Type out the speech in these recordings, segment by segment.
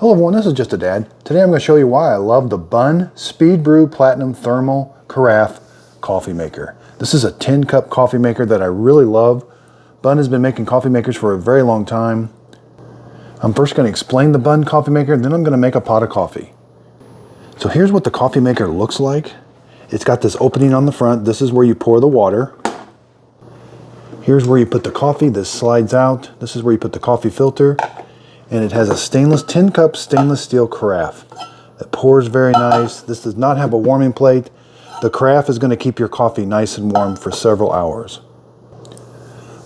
Hello everyone, this is Just a Dad. Today I'm going to show you why I love the Bunn Speed Brew Platinum Thermal Carafe coffee maker. This is a 10-cup coffee maker that I really love. Bunn has been making coffee makers for a very long time. I'm first going to explain the Bunn coffee maker, then I'm going to make a pot of coffee. So here's what the coffee maker looks like. It's got this opening on the front. This is where you pour the water. Here's where you put the coffee. This slides out. This is where you put the coffee filter. And it has a 10-cup stainless steel carafe. It pours very nice. This does not have a warming plate. The carafe is going to keep your coffee nice and warm for several hours.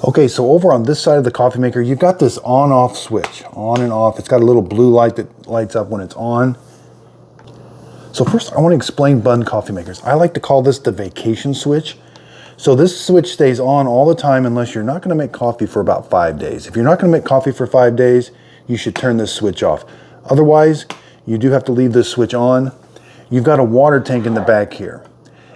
Okay, so over on this side of the coffee maker, you've got this on-off switch, on and off. It's got a little blue light that lights up when it's on. So first, I want to explain Bunn coffee makers. I like to call this the vacation switch. So this switch stays on all the time unless you're not going to make coffee for about 5 days. If you're not going to make coffee for 5 days, you should turn this switch off. Otherwise, you do have to leave this switch on. You've got a water tank in the back here,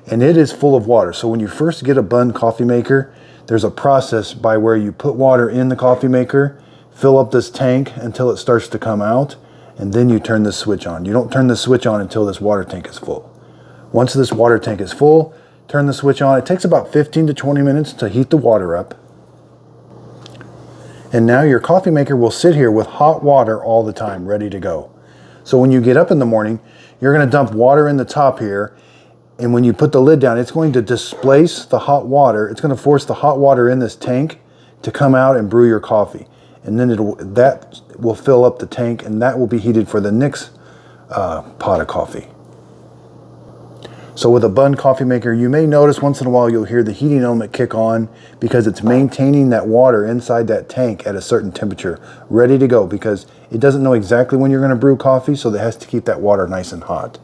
and it is full of water. So when you first get a Bunn coffee maker, there's a process by where you put water in the coffee maker, fill up this tank until it starts to come out, and then you turn the switch on. You don't turn the switch on until this water tank is full. Once this water tank is full, turn the switch on. It takes about 15 to 20 minutes to heat the water up. And now your coffee maker will sit here with hot water all the time, ready to go. So when you get up in the morning, you're going to dump water in the top here. And when you put the lid down, it's going to displace the hot water. It's going to force the hot water in this tank to come out and brew your coffee. And then that will fill up the tank, and that will be heated for the next pot of coffee. So with a Bunn coffee maker, you may notice once in a while you'll hear the heating element kick on because it's maintaining that water inside that tank at a certain temperature, ready to go, because it doesn't know exactly when you're going to brew coffee, so it has to keep that water nice and hot.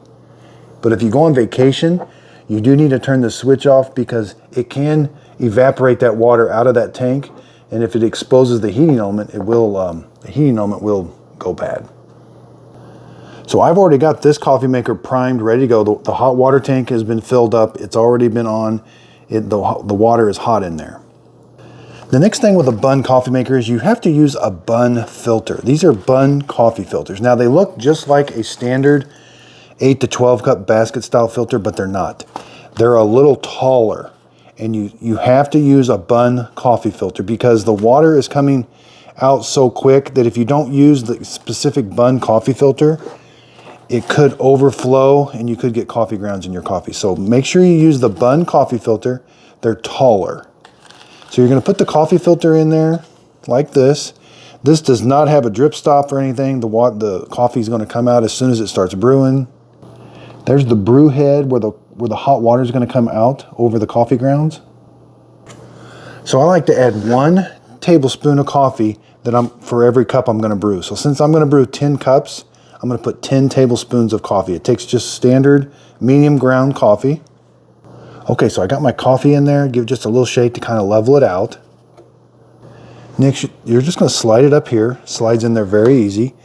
But if you go on vacation, you do need to turn the switch off because it can evaporate that water out of that tank, and if it exposes the heating element, the heating element will go bad. So I've already got this coffee maker primed, ready to go. The hot water tank has been filled up. It's already been on. The water is hot in there. The next thing with a Bunn coffee maker is you have to use a Bunn filter. These are Bunn coffee filters. Now they look just like a standard 8 to 12 cup basket style filter, but they're not. They're a little taller, and you have to use a Bunn coffee filter because the water is coming out so quick that if you don't use the specific Bunn coffee filter, it could overflow and you could get coffee grounds in your coffee. So make sure you use the Bunn coffee filter. They're taller. So you're going to put the coffee filter in there like this. This does not have a drip stop or anything. The coffee is going to come out as soon as it starts brewing. There's the brew head where the hot water is going to come out over the coffee grounds. So I like to add 1 tablespoon of coffee for every cup I'm going to brew. So since I'm going to brew 10 cups, I'm going to put 10 tablespoons of coffee. It takes just standard medium ground coffee. Okay, so I got my coffee in there. Give it just a little shake to kind of level it out. Next, you're just going to slide it up here. Slides in there very easy.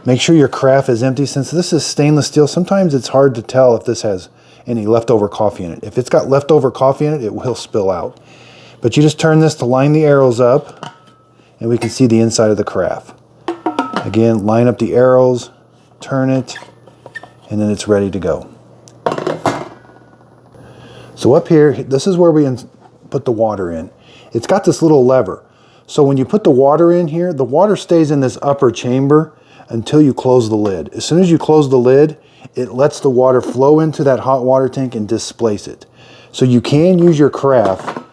Make sure your carafe is empty. Since this is stainless steel, sometimes it's hard to tell if this has any leftover coffee in it. If it's got leftover coffee in it, it will spill out. But you just turn this to line the arrows up, and we can see the inside of the carafe. Again, line up the arrows, turn it, and then it's ready to go. So up here, this is where we put the water in. It's got this little lever. So when you put the water in here, the water stays in this upper chamber until you close the lid. As soon as you close the lid, it lets the water flow into that hot water tank and displace it. So you can use your carafe,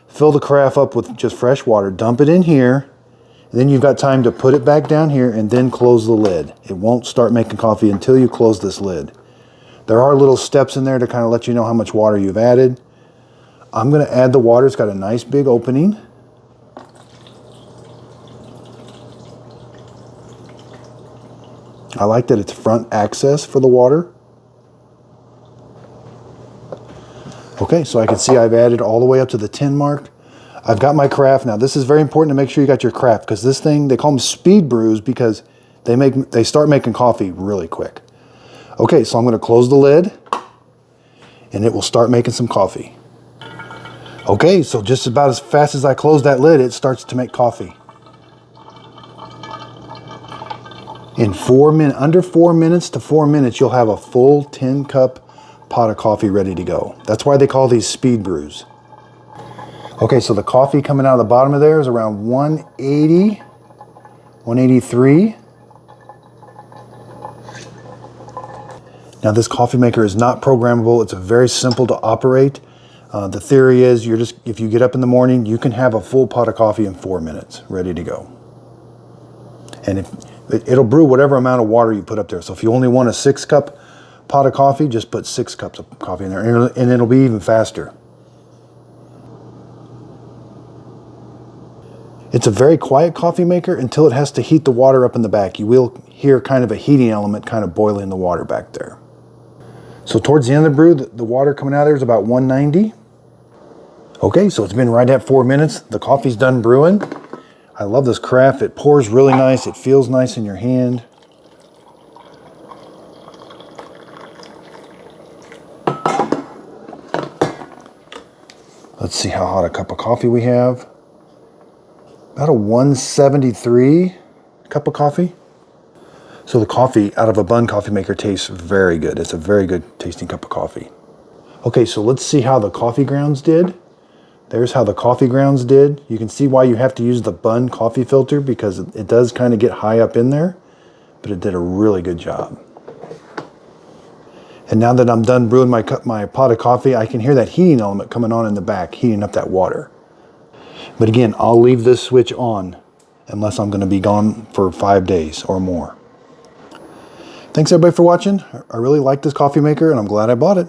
fill the carafe up with just fresh water, dump it in here, then you've got time to put it back down here and then close the lid. It won't start making coffee until you close this lid. There are little steps in there to kind of let you know how much water you've added. I'm going to add the water. It's got a nice big opening. I like that it's front access for the water. Okay, so I can see I've added all the way up to the 10 mark. I've got my carafe. Now this is very important to make sure you got your carafe because this thing, they call them speed brews because they start making coffee really quick. Okay, so I'm going to close the lid and it will start making some coffee. Okay, so just about as fast as I close that lid, it starts to make coffee. In under 4 minutes to 4 minutes, you'll have a full 10-cup pot of coffee ready to go. That's why they call these speed brews. Okay, so the coffee coming out of the bottom of there is around 180, 183. Now this coffee maker is not programmable. It's very simple to operate. The theory is if you get up in the morning, you can have a full pot of coffee in 4 minutes, ready to go. And it'll brew whatever amount of water you put up there. So if you only want a 6-cup pot of coffee, just put 6 cups of coffee in there, and it'll be even faster. It's a very quiet coffee maker until it has to heat the water up in the back. You will hear kind of a heating element kind of boiling the water back there. So towards the end of the brew, the water coming out of there is about 190. Okay, so it's been right at 4 minutes. The coffee's done brewing. I love this carafe. It pours really nice. It feels nice in your hand. Let's see how hot a cup of coffee we have. About a 173 cup of coffee. So the coffee out of a Bunn coffee maker tastes very good. It's a very good tasting cup of coffee. Okay, so let's see how the coffee grounds did. There's how the coffee grounds did. You can see why you have to use the Bunn coffee filter, because it does kind of get high up in there, but it did a really good job. And now that I'm done brewing my pot of coffee, I can hear that heating element coming on in the back, heating up that water. But again, I'll leave this switch on unless I'm going to be gone for 5 days or more. Thanks everybody for watching. I really like this coffee maker and I'm glad I bought it.